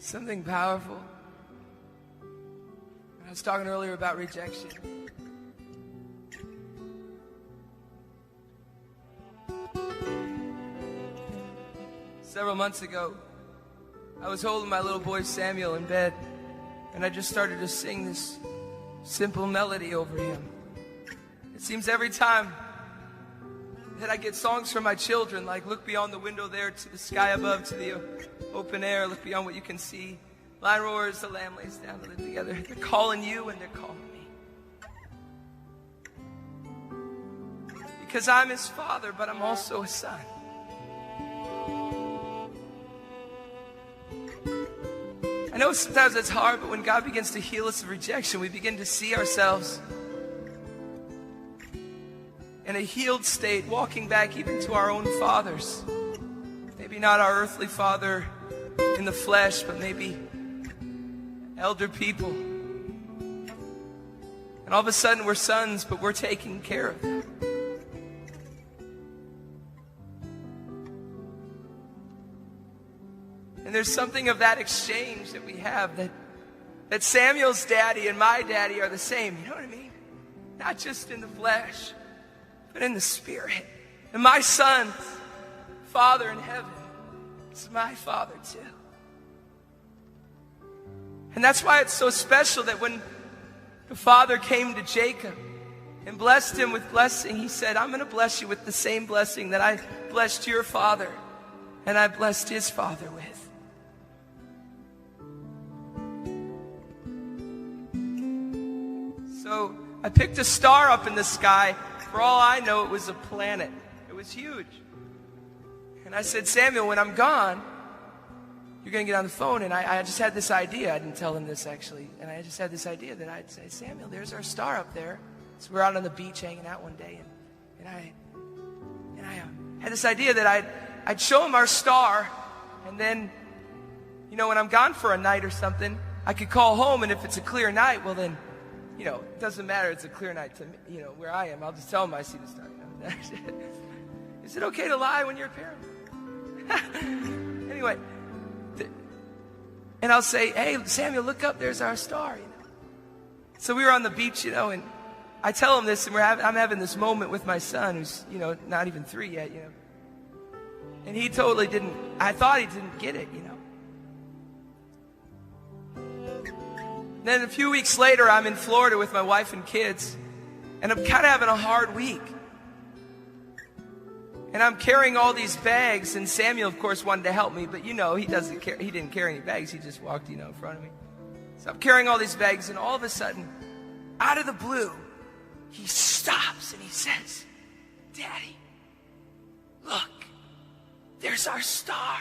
something powerful. I was talking earlier about rejection. Several months ago, I was holding my little boy Samuel in bed, and I just started to sing this simple melody over him. It seems every time that I get songs from my children, like look beyond the window there to the sky above, to the open air, look beyond what you can see. Lion roars, the lamb lays down to live together. They're calling you and they're calling me. Because I'm his father, but I'm also a son. I know sometimes it's hard, but when God begins to heal us of rejection, we begin to see ourselves in a healed state, walking back even to our own fathers. Maybe not our earthly father in the flesh, but maybe elder people. And all of a sudden we're sons, but we're taking care of them. And there's something of that exchange that we have, that Samuel's daddy and my daddy are the same. You know what I mean? Not just in the flesh, but in the spirit. And my son's father in heaven is my father too. And that's why it's so special that when the father came to Jacob and blessed him with blessing, he said, I'm going to bless you with the same blessing that I blessed your father and I blessed his father with. So I picked a star up in the sky. For all I know, it was a planet. It was huge. And I said, Samuel, when I'm gone, you're going to get on the phone. And I just had this idea. I didn't tell him this, actually. And I just had this idea that I'd say, Samuel, there's our star up there. So we're out on the beach hanging out one day. And I had this idea that I'd show him our star. And then, you know, when I'm gone for a night or something, I could call home. And if it's a clear night, well then, you know, it doesn't matter. It's a clear night to me, you know, where I am. I'll just tell them I see the star. You know? Is it okay to lie when you're a parent? Anyway, and I'll say, hey, Samuel, look up. There's our star. You know. So we were on the beach, you know, and I tell him this, and I'm having this moment with my son, who's, you know, not even 3 yet, you know. And he totally didn't. I thought he didn't get it, you know. Then a few weeks later, I'm in Florida with my wife and kids, and I'm kind of having a hard week. And I'm carrying all these bags, and Samuel, of course, wanted to help me, but you know, he didn't carry any bags. He just walked, you know, in front of me. So I'm carrying all these bags, and all of a sudden, out of the blue, he stops and he says, Daddy, look, there's our star.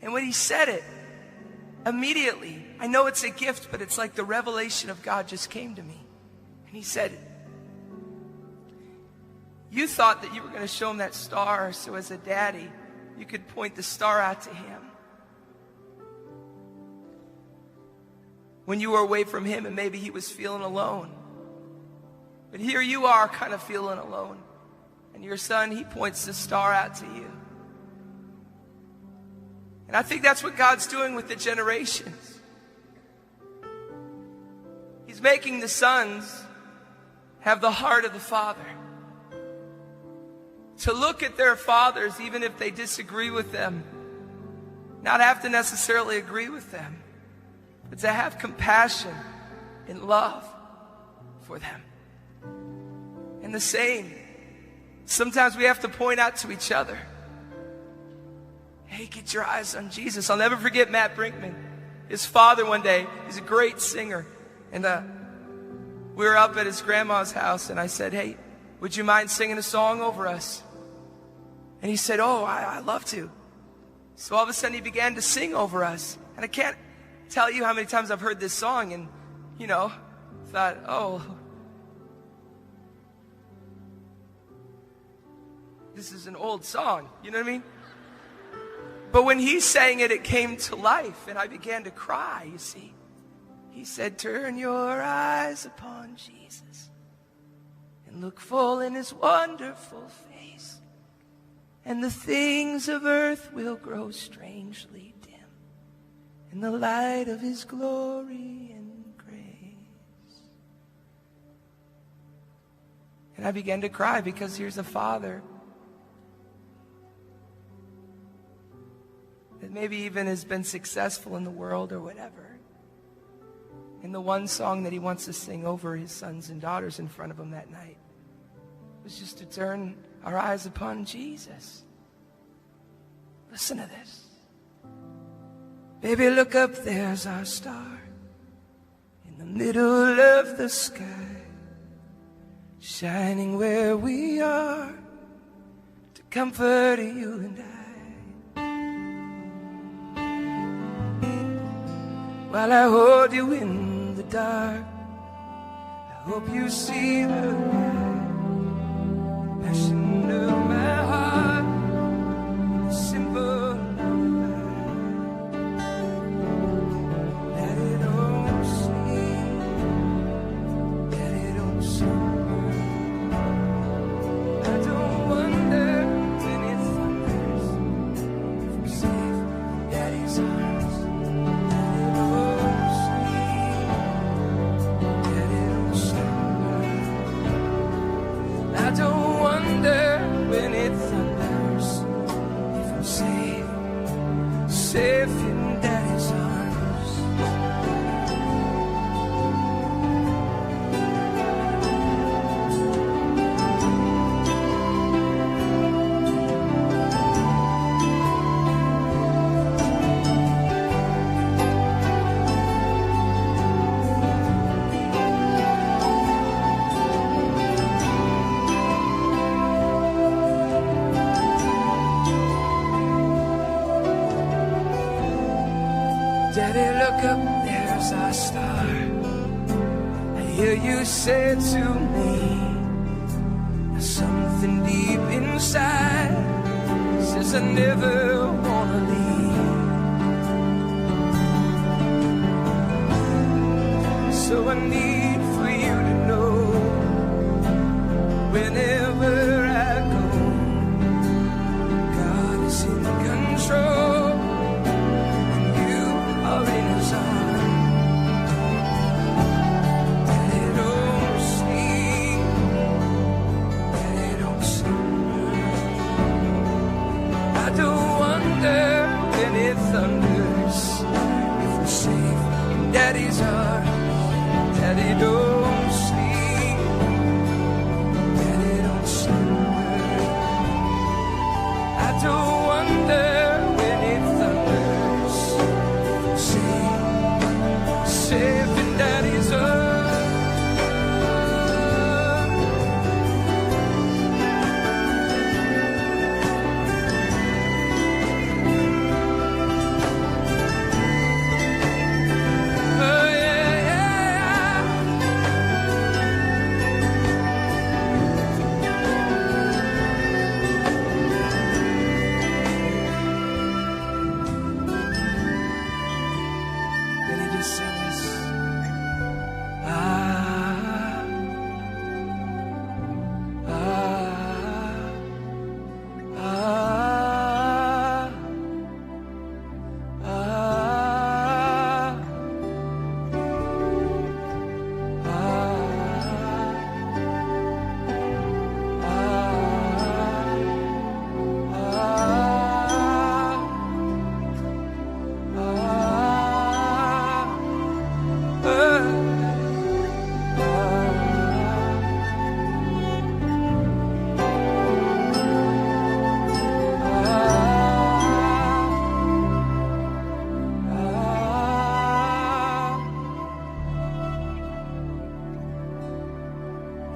And when he said it, immediately, I know it's a gift, but it's like the revelation of God just came to me. And he said, you thought that you were going to show him that star, so as a daddy, you could point the star out to him. When you were away from him and maybe he was feeling alone. But here you are kind of feeling alone. And your son, he points the star out to you. And I think that's what God's doing with the generations. He's making the sons have the heart of the Father. To look at their fathers, even if they disagree with them. Not have to necessarily agree with them. But to have compassion and love for them. And the same, sometimes we have to point out to each other. Hey, get your eyes on Jesus. I'll never forget Matt Brinkman. His father one day, he's a great singer. And we were up at his grandma's house, and I said, hey, would you mind singing a song over us? And he said, oh, I'd love to. So all of a sudden he began to sing over us. And I can't tell you how many times I've heard this song and, you know, thought, oh, this is an old song. You know what I mean? But when he sang it, it came to life, and I began to cry, you see. He said, turn your eyes upon Jesus and look full in his wonderful face, and the things of earth will grow strangely dim in the light of his glory and grace. And I began to cry because here's a father that maybe even has been successful in the world or whatever. And the one song that he wants to sing over his sons and daughters in front of him that night was just to turn our eyes upon Jesus. Listen to this. Baby, look up, there's our star in the middle of the sky, shining where we are to comfort you and I. While I hold you in the dark, I hope you see the light, passion of my heart, the simple lullaby. Let it all sleep, let it all slumber. I don't wonder when it thunders, if I'm safe in Daddy's arms. I don't wonder when it thunders if I'm safe in Daddy's arms. Daddy, look up, there's our star. I hear you say to me, there's something deep inside says I never wanna leave. So I need for you to know, whenever I go, God is in control. In his arms, that it don't sleep, that it don't slumber. I don't wonder when it thunders if we're safe in Daddy's arms. That it don't sleep, that it don't slumber. I don't wonder when it thunders. Safe in Daddy's arms. Oh yeah, yeah. Then he just sings.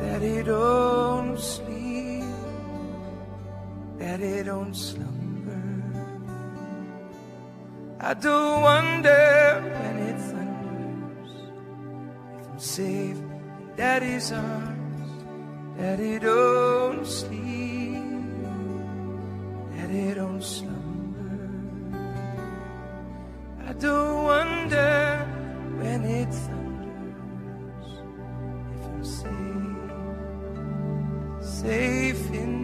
Daddy don't sleep, Daddy don't slumber. I do wonder when it thunders if I'm safe in Daddy's arms. Daddy don't sleep, Daddy don't slumber. I do wonder when it thunders if I'm safe in